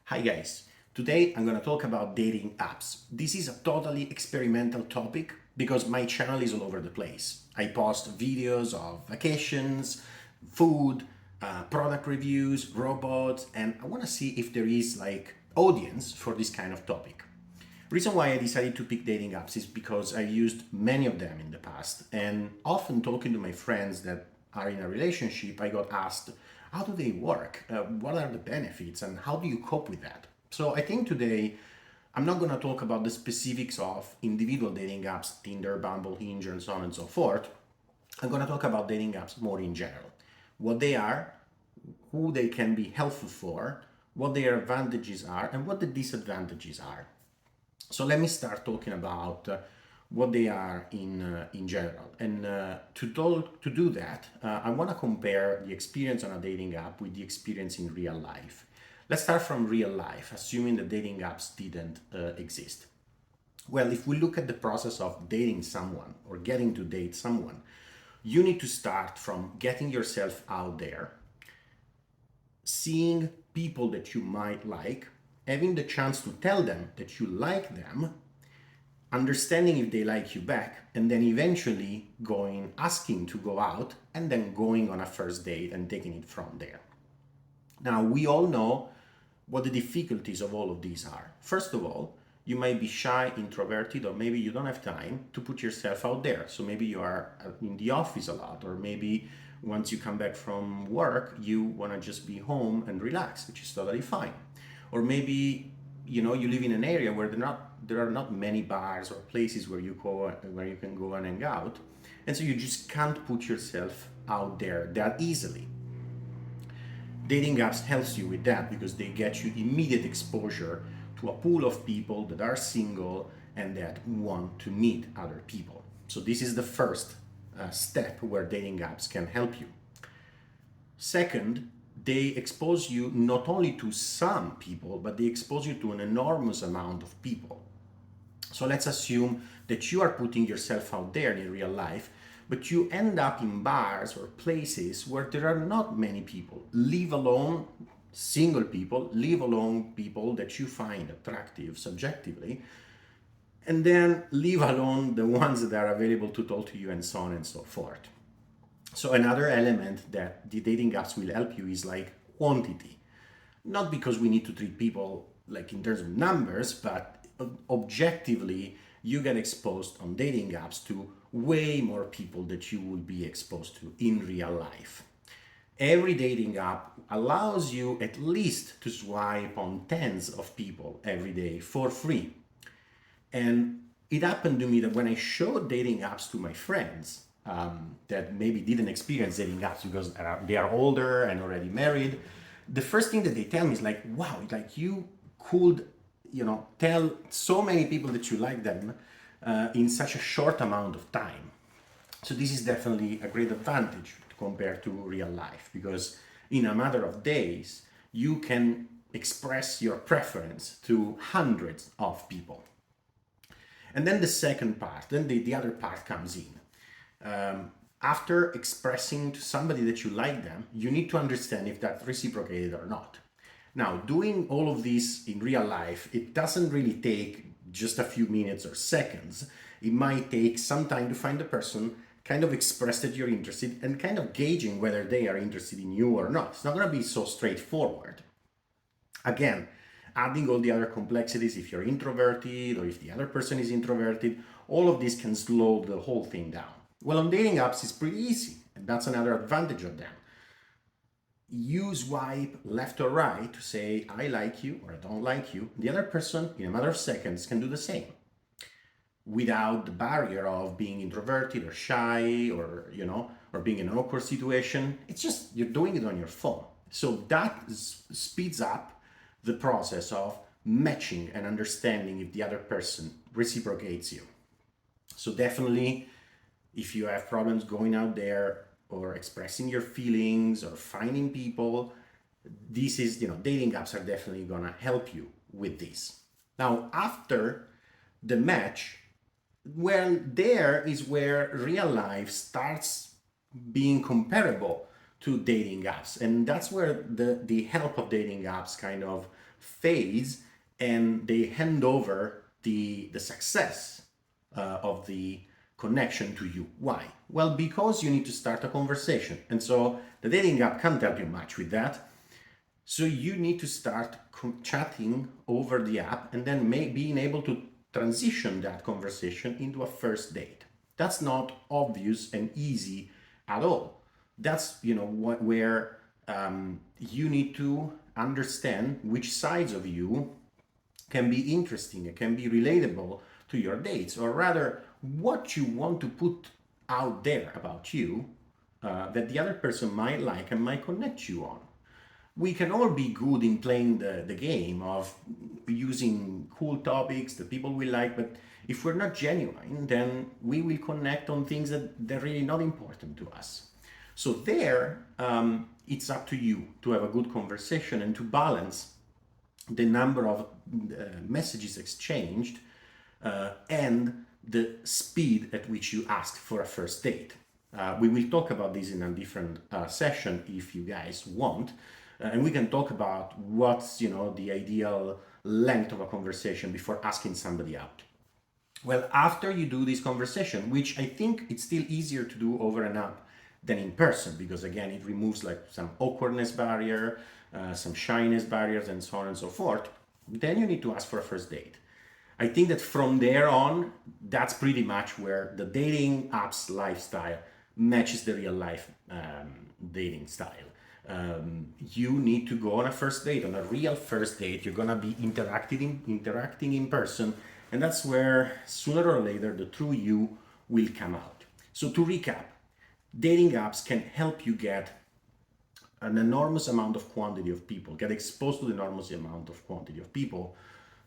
Hi guys, today I'm gonna talk about dating apps. This is a totally experimental topic because my channel is all over the place. I post videos of vacations, food, product reviews, robots, and I wanna see if there is like audience for this kind of topic. Reason why I decided to pick dating apps is because I used many of them in the past, and often talking to my friends that are in a relationship, I got asked, how do they work? What are the benefits, and how do you cope with that? So I think today I'm not going to talk about the specifics of individual dating apps, Tinder, Bumble, Hinge, and so on and so forth. I'm going to talk about dating apps more in general, what they are, who they can be helpful for, what their advantages are, and what the disadvantages are. So let me start talking about what they are in general. And to do that, I want to compare the experience on a dating app with the experience in real life. Let's start from real life, assuming that dating apps didn't exist. Well, if we look at the process of dating someone or getting to date someone, you need to start from getting yourself out there, seeing people that you might like, having the chance to tell them that you like them, understanding if they like you back, and then eventually going, asking to go out, and then going on a first date and taking it from there. Now, we all know what the difficulties of all of these are. First of all, you might be shy, introverted, or maybe you don't have time to put yourself out there. So maybe you are in the office a lot, or maybe once you come back from work, you want to just be home and relax, which is totally fine. Or maybe you live in an area where there are not many bars or places where you can go and hang out, and so you just can't put yourself out there that easily. Dating apps helps you with that because they get you immediate exposure to a pool of people that are single and that want to meet other people. So this is the first step where dating apps can help you. Second, they expose you not only to some people, but they expose you to an enormous amount of people. So let's assume that you are putting yourself out there in real life, but you end up in bars or places where there are not many people, leave alone single people, leave alone people that you find attractive subjectively, and then leave alone the ones that are available to talk to you, and so on and so forth. So another element that the dating apps will help you is like quantity. Not because we need to treat people like in terms of numbers, but objectively, you get exposed on dating apps to way more people that you would be exposed to in real life. Every dating app allows you at least to swipe on tens of people every day for free. And it happened to me that when I showed dating apps to my friends that maybe didn't experience dating apps because they are older and already married, the first thing that they tell me is like, wow, like you could, tell so many people that you like them in such a short amount of time. So this is definitely a great advantage compared to real life because in a matter of days, you can express your preference to hundreds of people. And then the second part, then the other part comes in. After expressing to somebody that you like them, you need to understand if that's reciprocated or not. Now, doing all of this in real life, it doesn't really take just a few minutes or seconds. It might take some time to find the person, kind of express that you're interested, and kind of gauging whether they are interested in you or not. It's not going to be so straightforward. Again, adding all the other complexities, if you're introverted or if the other person is introverted, all of this can slow the whole thing down. Well, on dating apps, it's pretty easy, and that's another advantage of them. You swipe left or right to say, I like you or I don't like you. The other person, in a matter of seconds, can do the same without the barrier of being introverted or shy or being in an awkward situation. It's just you're doing it on your phone. So that speeds up the process of matching and understanding if the other person reciprocates you. So definitely, if you have problems going out there or expressing your feelings or finding people, this is, dating apps are definitely gonna help you with this. Now, after the match, well, there is where real life starts being comparable to dating apps. And that's where the help of dating apps kind of phase and they hand over the success of the connection to you. Why? Well, because you need to start a conversation. And so the dating app can't help you much with that. So you need to start chatting over the app and then being able to transition that conversation into a first date. That's not obvious and easy at all. That's where you need to understand which sides of you can be interesting, it can be relatable to your dates, or rather what you want to put out there about you that the other person might like and might connect you on. We can all be good in playing the game of using cool topics that people will like, but if we're not genuine, then we will connect on things that they're really not important to us. So there, it's up to you to have a good conversation and to balance the number of messages exchanged and the speed at which you ask for a first date. We will talk about this in a different session if you guys want. And we can talk about what's the ideal length of a conversation before asking somebody out. Well, after you do this conversation, which I think it's still easier to do over an app than in person, because again, it removes like some awkwardness barrier, some shyness barriers, and so on and so forth, then you need to ask for a first date. I think that from there on, that's pretty much where the dating apps lifestyle matches the real life dating style. You need to go on a first date, on a real first date. You're gonna be interacting in person, and that's where sooner or later the true you will come out. So to recap, dating apps can help you get an enormous amount of quantity of people, get exposed to the enormous amount of quantity of people,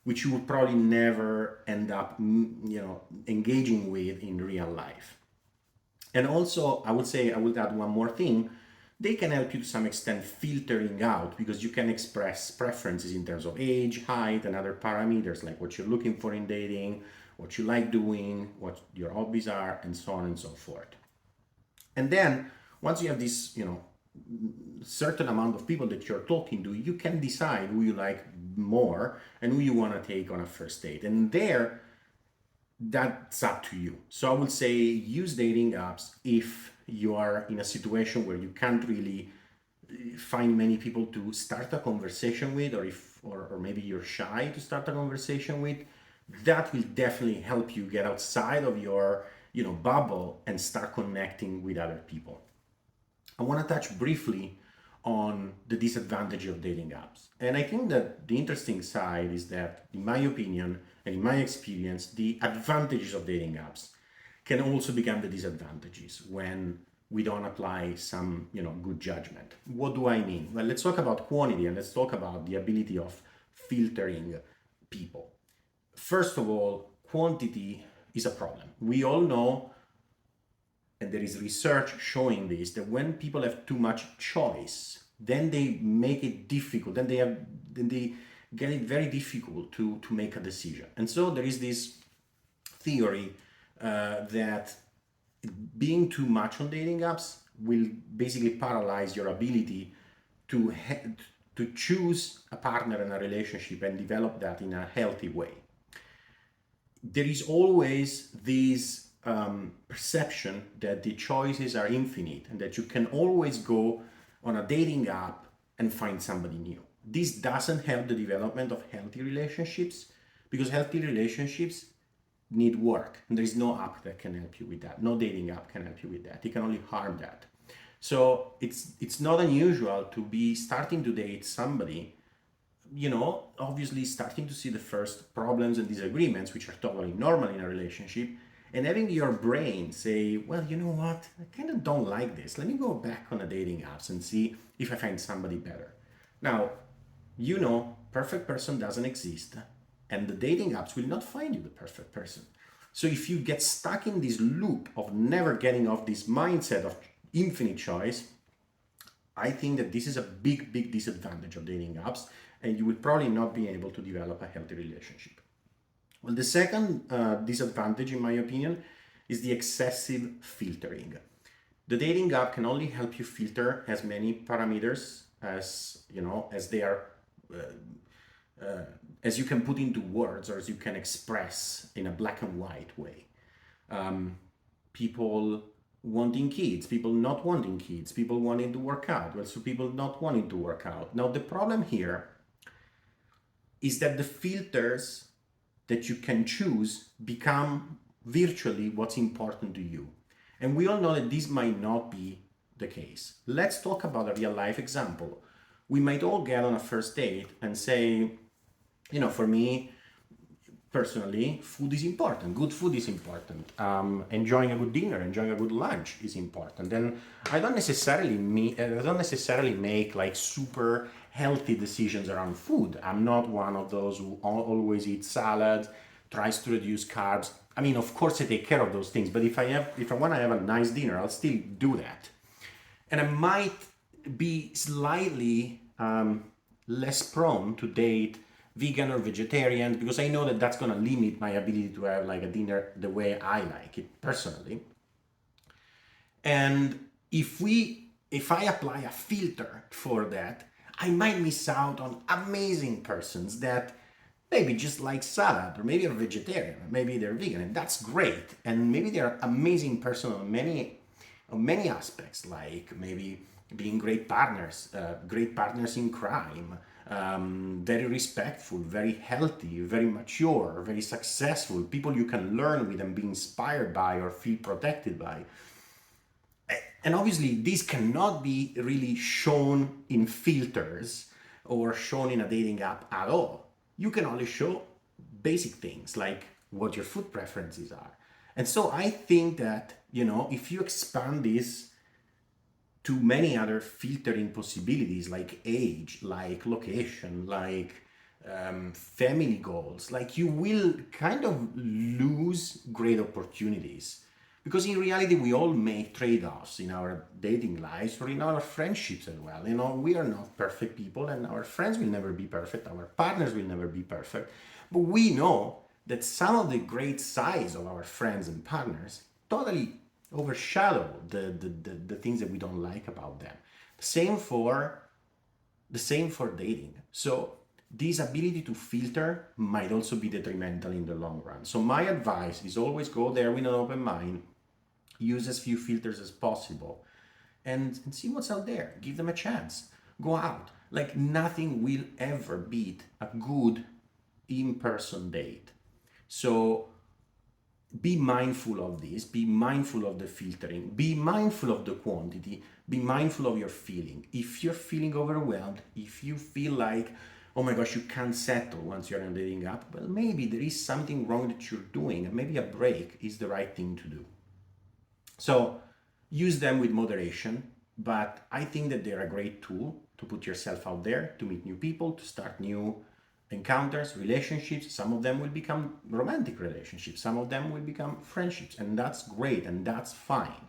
which you would probably never end up, engaging with in real life. And also, I would add one more thing. They can help you to some extent filtering out, because you can express preferences in terms of age, height, and other parameters like what you're looking for in dating, what you like doing, what your hobbies are, and so on and so forth. And then once you have this, certain amount of people that you're talking to, you can decide who you like more and who you want to take on a first date. And there, that's up to you. So I would say use dating apps if you are in a situation where you can't really find many people to start a conversation with, or maybe you're shy to start a conversation with. That will definitely help you get outside of your bubble and start connecting with other people. I want to touch briefly on the disadvantage of dating apps. And I think that the interesting side is that, in my opinion and in my experience, the advantages of dating apps can also become the disadvantages when we don't apply some good judgment. What do I mean? Well, let's talk about quantity, and let's talk about the ability of filtering people. First of all, quantity is a problem. We all know, and there is research showing this, that when people have too much choice, then they make it difficult, then they get it very difficult to make a decision. And so there is this theory that being too much on dating apps will basically paralyze your ability to choose a partner in a relationship and develop that in a healthy way. There is always this perception that the choices are infinite and that you can always go on a dating app and find somebody new. This doesn't help the development of healthy relationships, because healthy relationships need work, and there is no app that can help you with that. No dating app can help you with that. It can only harm that. So it's not unusual to be starting to date somebody, obviously starting to see the first problems and disagreements, which are totally normal in a relationship, and having your brain say, well, you know what, I kind of don't like this. Let me go back on the dating apps and see if I find somebody better. Now, perfect person doesn't exist, and the dating apps will not find you the perfect person. So if you get stuck in this loop of never getting off this mindset of infinite choice, I think that this is a big, big disadvantage of dating apps, and you will probably not be able to develop a healthy relationship. Well, the second disadvantage, in my opinion, is the excessive filtering. The dating app can only help you filter as many parameters as they are as you can put into words or as you can express in a black and white way. People wanting kids, people not wanting kids, people wanting to work out, also people not wanting to work out. Now, the problem here is that the filters that you can choose become virtually what's important to you. And we all know that this might not be the case. Let's talk about a real life example. We might all get on a first date and say, you know, for me personally, food is important. Good food is important. Enjoying a good dinner, enjoying a good lunch is important. And I don't necessarily make like super healthy decisions around food. I'm not one of those who always eats salad, tries to reduce carbs. I mean, of course, I take care of those things. But if I want to have a nice dinner, I'll still do that. And I might be slightly less prone to date vegan or vegetarian because I know that that's going to limit my ability to have like a dinner the way I like it personally. And if I apply a filter for that, I might miss out on amazing persons that maybe just like salad, or maybe are vegetarian, or maybe they're vegan, and that's great. And maybe they're amazing person on many aspects, like maybe being great partners in crime, very respectful, very healthy, very mature, very successful, people you can learn with and be inspired by or feel protected by. And obviously, this cannot be really shown in filters or shown in a dating app at all. You can only show basic things like what your food preferences are. And so I think that, you know, if you expand this to many other filtering possibilities like age, like location, like family goals, like you will kind of lose great opportunities. Because in reality, we all make trade-offs in our dating lives or in our friendships as well. You know, we are not perfect people and our friends will never be perfect, our partners will never be perfect. But we know that some of the great sides of our friends and partners totally overshadow the things that we don't like about them. The same for dating. So this ability to filter might also be detrimental in the long run. So my advice is always go there with an open mind, use as few filters as possible, and see what's out there. Give them a chance. Go out. Like nothing will ever beat a good in-person date. So be mindful of this, be mindful of the filtering, be mindful of the quantity, be mindful of your feeling. If you're feeling overwhelmed, if you feel like, oh my gosh, you can't settle once you're on a dating app, well, maybe there is something wrong that you're doing and maybe a break is the right thing to do. So use them with moderation, but I think that they're a great tool to put yourself out there, to meet new people, to start new encounters, relationships. Some of them will become romantic relationships, some of them will become friendships, and that's great and that's fine.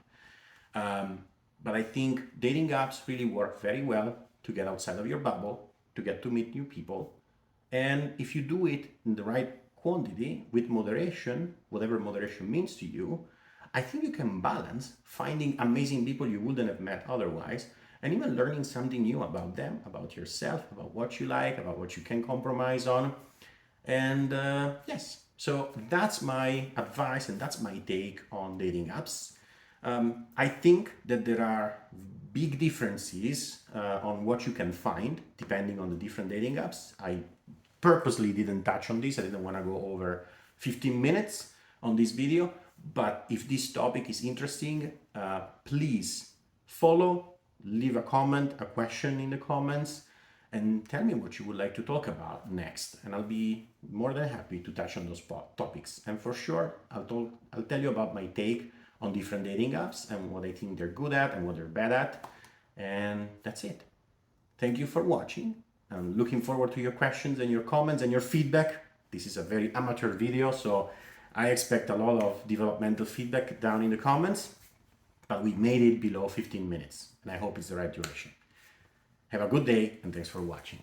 But I think dating apps really work very well to get outside of your bubble, to get to meet new people. And if you do it in the right quantity with moderation, whatever moderation means to you, I think you can balance finding amazing people you wouldn't have met otherwise, and even learning something new about them, about yourself, about what you like, about what you can compromise on. And yes, so that's my advice and that's my take on dating apps. I think that there are big differences on what you can find depending on the different dating apps. I purposely didn't touch on this. I didn't want to go over 15 minutes on this video. But if this topic is interesting, please follow, leave a comment, a question in the comments, and tell me what you would like to talk about next. And I'll be more than happy to touch on those topics. And for sure, I'll tell you about my take on different dating apps and what I think they're good at and what they're bad at. And that's it. Thank you for watching. I'm looking forward to your questions and your comments and your feedback. This is a very amateur video, so I expect a lot of developmental feedback down in the comments, but we made it below 15 minutes, and I hope it's the right duration. Have a good day, and thanks for watching.